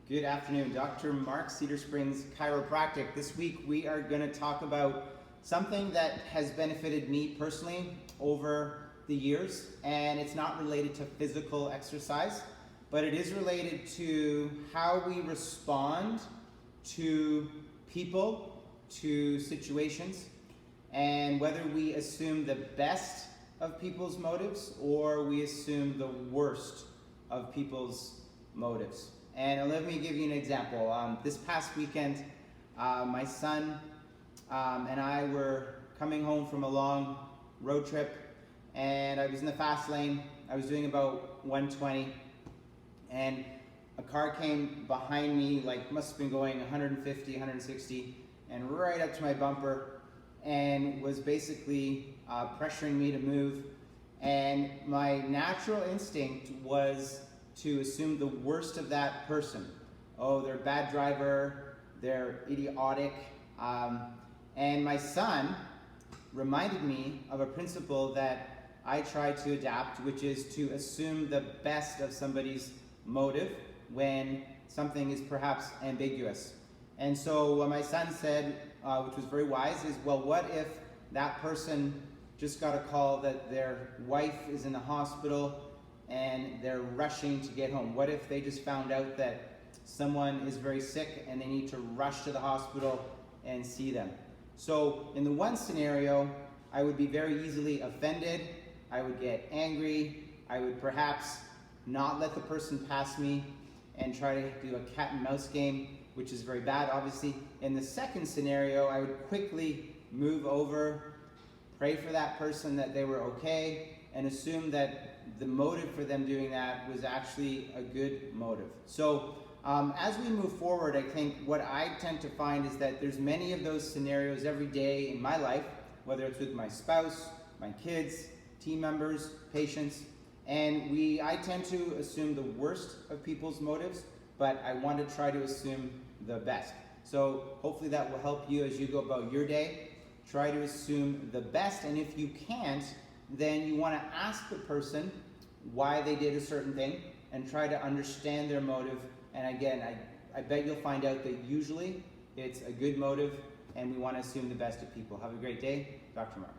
Good afternoon, Dr. Mark Cedar Springs Chiropractic. This week we are going to talk about something that has benefited me personally over the years, and it's not related to physical exercise, but it is related to how we respond to people, to situations, and whether we assume the best of people's motives or we assume the worst of people's motives. And let me give you an example. This past weekend, my son and I were coming home from a long road trip, and I was in the fast lane. I was doing about 120, and a car came behind me, like must have been going 150, 160, and right up to my bumper, and was basically pressuring me to move. And my natural instinct was to assume the worst of that person. Oh, they're a bad driver, they're idiotic. And my son reminded me of a principle that I try to adapt, which is to assume the best of somebody's motive when something is perhaps ambiguous. And so what my son said, which was very wise, is, well, what if that person just got a call that their wife is in the hospital and they're rushing to get home? What if they just found out that someone is very sick and they need to rush to the hospital and see them? So in the one scenario, I would be very easily offended, I would get angry, I would perhaps not let the person pass me and try to do a cat and mouse game, which is very bad, obviously. In the second scenario, I would quickly move over, pray for that person that they were okay, and assume that the motive for them doing that was actually a good motive. So as we move forward, I think what I tend to find is that there's many of those scenarios every day in my life, whether it's with my spouse, my kids, team members, patients, and I tend to assume the worst of people's motives, but I want to try to assume the best. So hopefully that will help you as you go about your day. Try to assume the best, and if you can't, then you want to ask the person why they did a certain thing and try to understand their motive. And again, I bet you'll find out that usually it's a good motive, and we want to assume the best of people. Have a great day. Dr. Mark.